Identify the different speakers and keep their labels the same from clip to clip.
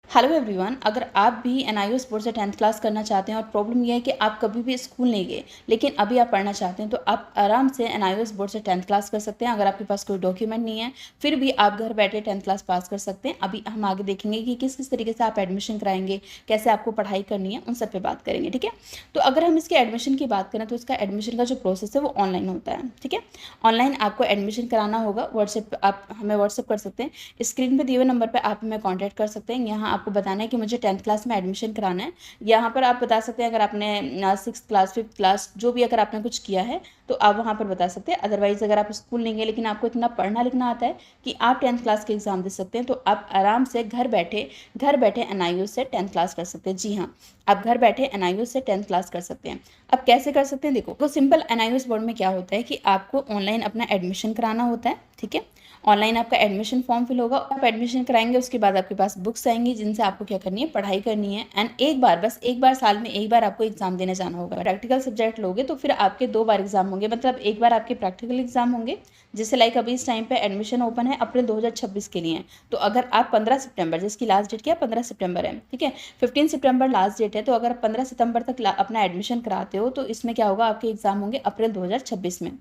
Speaker 1: Hello everyone, अगर आप भी एनआईओएस बोर्ड से 10th क्लास करना चाहते हैं और प्रॉब्लम यह है कि आप कभी भी स्कूल नहीं गए लेकिन अभी आप पढ़ना चाहते हैं तो आप आराम से एनआईओएस बोर्ड से 10th क्लास कर सकते हैं। अगर आपके पास कोई डॉक्यूमेंट नहीं है फिर भी आप घर बैठे 10th क्लास पास कर सकते हैं। अभी हम आगे देखेंगे कि किस किस तरीके से आप एडमिशन कराएंगे, कैसे आपको पढ़ाई करनी है, उन सब पे बात करेंगे। ठीक है, तो अगर हम इसके एडमिशन की बात करें तो इसका एडमिशन का जो प्रोसेस है वो ऑनलाइन होता है। ठीक है, ऑनलाइन आपको एडमिशन कराना होगा। व्हाट्सएप आप हमें व्हाट्सएप कर सकते हैं, स्क्रीन पर दिए हुए नंबर पर आप हमें कॉन्टैक्ट कर सकते हैं। यहाँ आपको बताना है कि मुझे 10th क्लास में एडमिशन कराना है। यहाँ पर आप बता सकते हैं अगर आपने 6th क्लास 5th क्लास जो भी अगर आपने कुछ किया है तो आप वहाँ पर बता सकते हैं। अदरवाइज़ अगर आप स्कूल नहीं गए लेकिन आपको इतना पढ़ना लिखना आता है कि आप 10th क्लास के एग्ज़ाम दे सकते हैं तो आप आराम से घर बैठे एनआईओएस से 10th क्लास कर सकते हैं। जी हाँ, आप घर बैठे एनआईओएस से 10th क्लास कर सकते हैं। अब कैसे कर सकते हैं, देखो तो सिंपल एनआईओएस बोर्ड में क्या होता है कि आपको ऑनलाइन अपना एडमिशन कराना होता है। ठीक है, ऑनलाइन आपका एडमिशन फॉर्म फिल होगा, आप एडमिशन कराएंगे, उसके बाद आपके पास बुक्स आएंगी जिनसे आपको क्या करनी है, पढ़ाई करनी है। एंड एक बार, बस एक बार साल में एक बार आपको एग्जाम देने जाना होगा। प्रैक्टिकल सब्जेक्ट लोगे तो फिर आपके 2 बार एग्जाम होंगे, मतलब एक बार आपके प्रैक्टिकल एग्जाम होंगे जैसे लाइक अभी इस टाइम पे एडमिशन ओपन है अप्रैल 2026 के लिए। तो अगर आप 15 सितंबर, जिसकी लास्ट डेट क्या है 15 सितंबर है, ठीक है, 15 सितंबर लास्ट डेट है, तो अगर आप 15 सितंबर तक अपना एडमिशन कराते हो तो इसमें क्या होगा, आपके एग्जाम होंगे अप्रैल 2026 में।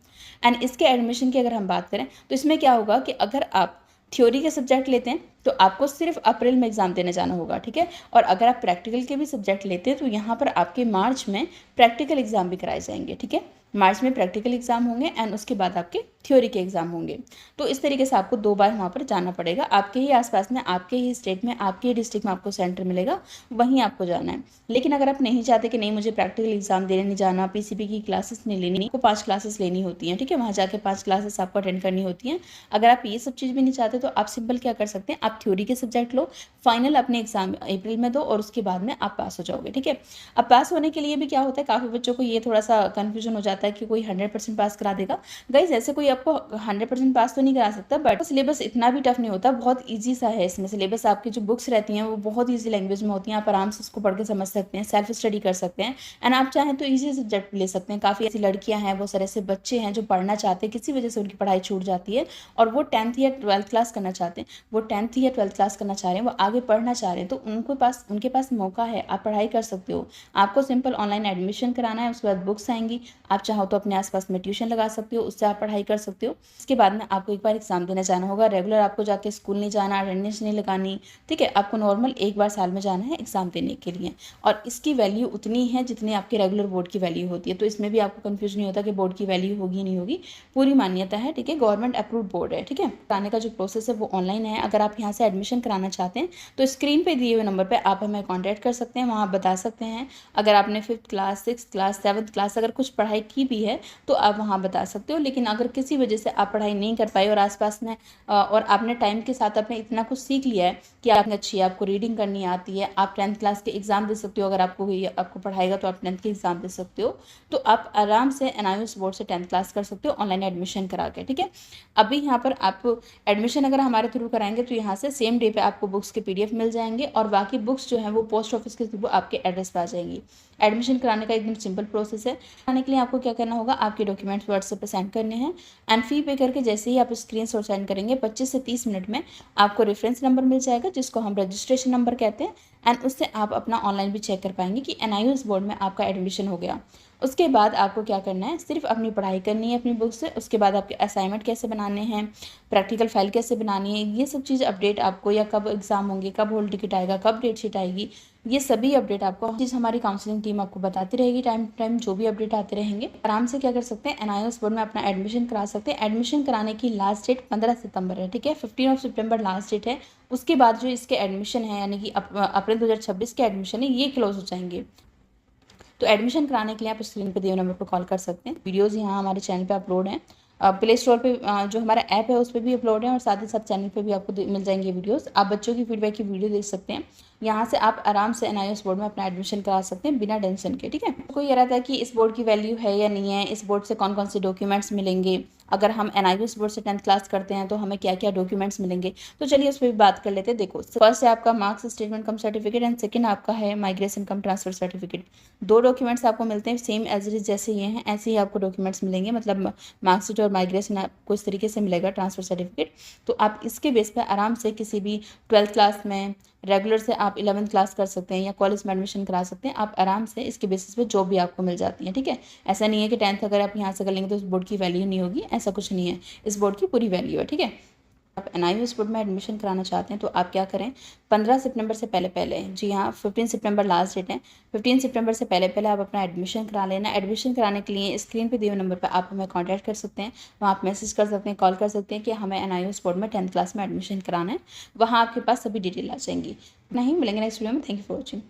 Speaker 1: एंड इसके एडमिशन की अगर हम बात करें तो इसमें क्या होगा कि अगर आप थ्योरी के सब्जेक्ट लेते हैं तो आपको सिर्फ अप्रैल में एग्जाम देने जाना होगा। ठीक है, और अगर आप प्रैक्टिकल के भी सब्जेक्ट लेते हैं तो यहाँ पर आपके मार्च में प्रैक्टिकल एग्जाम भी कराए जाएंगे। ठीक है, मार्च में प्रैक्टिकल एग्जाम होंगे एंड उसके बाद आपके थ्योरी के एग्जाम होंगे। तो इस तरीके से आपको 2 बार वहाँ पर जाना पड़ेगा। आपके ही आसपास में, आपके ही स्टेट में, आपके ही डिस्ट्रिक्ट में आपको सेंटर मिलेगा, वहीं आपको जाना है। लेकिन अगर आप नहीं चाहते कि नहीं मुझे प्रैक्टिकल एग्जाम देने नहीं जाना, पीसीबी की क्लासेस नहीं लेनी, आपको 5 क्लासेस लेनी होती हैं। ठीक है, वहाँ जाके 5 क्लासेस आपको अटेंड करनी होती हैं। अगर आप ये सब चीज़ भी नहीं चाहते तो आप सिंपल क्या कर सकते हैं, आप थ्योरी के सब्जेक्ट लो, फाइनल अपने एग्जाम अप्रैल में दो और उसके बाद में आप पास हो जाओगे। ठीक है, अब पास होने के लिए भी क्या होता है, काफ़ी बच्चों को ये थोड़ा सा कन्फ्यूजन हो जाता है कि कोई 100% पास करा देगा। गाइज ऐसे कोई आपको 100% पास तो नहीं करा सकता, बट सिलेबस इतना भी टफ नहीं होता, बहुत ईजी सा है। इसमें सिलेबस आपकी जो बुक्स रहती हैं वो बहुत ईजी लैंग्वेज में होती हैं, आप आराम से उसको पढ़ के समझ सकते हैं, सेल्फ स्टडी कर सकते हैं। एंड आप चाहें तो ईजी सब्जेक्ट ले सकते हैं। काफ़ी ऐसी लड़कियां हैं, बहुत सारे ऐसे बच्चे हैं जो पढ़ना चाहते हैं, किसी वजह से उनकी पढ़ाई छूट जाती है और वो 10th या 12th क्लास करना चाहते हैं, वो 10th या 12th क्लास करना चाह रहे हैं, वो आगे पढ़ना चाह रहे हैं, तो उनके पास मौका है, आप पढ़ाई कर सकते हो। आपको सिंपल ऑनलाइन एडमिशन कराना है, उसके बाद बुक्स आएंगी, आप चाहो तो अपने आसपास में ट्यूशन लगा सकते हो, उससे आप पढ़ाई कर सकते हो। इसके बाद में आपको एक बार एग्जाम देने जाना होगा। रेगुलर आपको जाके स्कूल नहीं जाना, अटेंडेंस नहीं लगानी। ठीक है, आपको नॉर्मल एक बार साल में जाना है एग्जाम देने के लिए, और इसकी वैल्यू उतनी है जितनी आपके रेगुलर बोर्ड की वैल्यू होती है। तो इसमें भी आपको कंफ्यूज नहीं होता कि बोर्ड की वैल्यू होगी नहीं होगी, पूरी मान्यता है। ठीक है, गवर्नमेंट अप्रूव्ड बोर्ड है। ठीक है, कराने का जो प्रोसेस है वो ऑनलाइन है। अगर आप यहाँ से एडमिशन कराना चाहते हैं तो स्क्रीन पे दिए हुए नंबर पे आप हमें कांटेक्ट कर सकते हैं, वहाँ बता सकते हैं। अगर आपने 5th class 6th class 7th class अगर कुछ पढ़ाई की भी है तो आप वहाँ बता सकते हो। लेकिन अगर किसी वजह से आप पढ़ाई नहीं कर पाए और आसपास में और आपने टाइम के साथ अपने इतना कुछ सीख लिया है कि आपने अच्छी है, आपको रीडिंग करनी आती है, आप 10th क्लास के एग्जाम दे सकते हो। अगर आपको पढ़ाएगा तो आप 10th के एग्जाम दे सकते हो, तो आप आराम से एनआईओएस बोर्ड से 10th क्लास कर सकते हो ऑनलाइन एडमिशन करा के। ठीक है, अभी यहाँ पर आप एडमिशन अगर हमारे थ्रू कराएंगे तो यहाँ से सेम डे पे आपको बुक्स के पीडीएफ मिल जाएंगे और बाकी बुक्स जो हैं वो पोस्ट ऑफिस के थ्रू आपके एड्रेस पे आ जाएंगी। एडमिशन कराने का एकदम सिंपल प्रोसेस है। कराने के लिए आपको क्या करना होगा, आपके डॉक्यूमेंट्स व्हाट्सएप पे सेंड करने हैं एंड फी पे करके जैसे ही आप स्क्रीनशॉट सेंड करेंगे 25 से 30 मिनट में आपको रेफरेंस नंबर मिल जाएगा, जिसको हम रजिस्ट्रेशन नंबर कहते हैं। एंड उससे आप अपना ऑनलाइन भी चेक कर पाएंगे कि एनआईओएस बोर्ड में आपका एडमिशन हो गया। उसके बाद आपको क्या करना है, सिर्फ अपनी पढ़ाई करनी है अपनी बुक से। उसके बाद आपके असाइनमेंट कैसे बनाने हैं, प्रैक्टिकल फाइल कैसे बनानी है, ये सब चीज़ अपडेट आपको, या कब एग्जाम होंगे, कब हॉल टिकट आएगा, कब डेट शीट आएगी, ये सभी अपडेट आपको चीज़ हमारी काउंसलिंग टीम आपको बताती रहेगी। टाइम टू टाइम जो भी अपडेट आते रहेंगे, आराम से क्या कर सकते हैं, एनआईओएस बोर्ड में अपना एडमिशन करा सकते हैं। एडमिशन कराने की लास्ट डेट 15 सितंबर है। ठीक है, 15 सितंबर लास्ट डेट है। उसके बाद जो इसके एडमिशन है यानी कि अप्रैल 2026 के एडमिशन है ये क्लोज हो जाएंगे। तो एडमिशन कराने के लिए आप स्क्रीन पे दिए नंबर पर कॉल कर सकते हैं। वीडियोस यहाँ हमारे चैनल पे अपलोड हैं, प्ले स्टोर पे जो हमारा ऐप है उस पर भी अपलोड है और साथ ही साथ चैनल पे भी आपको मिल जाएंगे वीडियोस। आप बच्चों की फीडबैक की वीडियो देख सकते हैं। यहाँ से आप आराम से एनआईओएस बोर्ड में अपना एडमिशन करा सकते हैं बिना टेंशन के। ठीक है, कोई ये रहता है कि इस बोर्ड की वैल्यू है या नहीं है, इस बोर्ड से कौन कौन से डॉक्यूमेंट्स मिलेंगे, अगर हम एनआईओएस बोर्ड से 10th क्लास करते हैं तो हमें क्या क्या डॉक्यूमेंट्स मिलेंगे, तो चलिए उस पर भी बात कर लेते हैं। देखो, फर्स्ट है आपका marks statement come certificate and second आपका है माइग्रेशन कम ट्रांसफर सर्टिफिकेट। 2 डॉक्यूमेंट्स आपको मिलते हैं सेम एज इट इज, जैसे ये हैं ऐसे ही आपको डॉक्यूमेंट्स मिलेंगे, मतलब मार्कशीट और माइग्रेशन आपको इस तरीके से मिलेगा, ट्रांसफर सर्टिफिकेट। तो आप इसके बेस पर आराम से किसी भी 12th क्लास में रेगुलर से आप 11th क्लास कर सकते हैं या कॉलेज में एडमिशन करा सकते हैं। आप आराम से इसके बेसिस पे जॉब भी आपको मिल जाती है, ठीक है। ऐसा नहीं है कि 10th अगर आप यहाँ से कर लेंगे तो उस बोर्ड की वैल्यू नहीं होगी, ऐसा कुछ नहीं है। इस बोर्ड की पूरी वैल्यू है, ठीक है। आप NIOS बोर्ड में एडमिशन कराना चाहते हैं तो आप क्या करें, 15 सितंबर से पहले जी हाँ, 15 सितंबर लास्ट डेट है। 15 सितंबर से पहले आप अपना एडमिशन करा लेना। एडमिशन कराने के लिए स्क्रीन पे दिए हुए नंबर पर आप हमें कांटेक्ट कर सकते हैं, वहाँ आप मैसेज कर सकते हैं, कॉल कर सकते हैं कि हमें NIOS बोर्ड में 10th क्लास में एडमिशन कराना है। वहाँ आपके पास सभी डिटेल आ जाएंगी। नहीं मिलेंगे नेक्स्ट वीडियो में। Thank you for watching.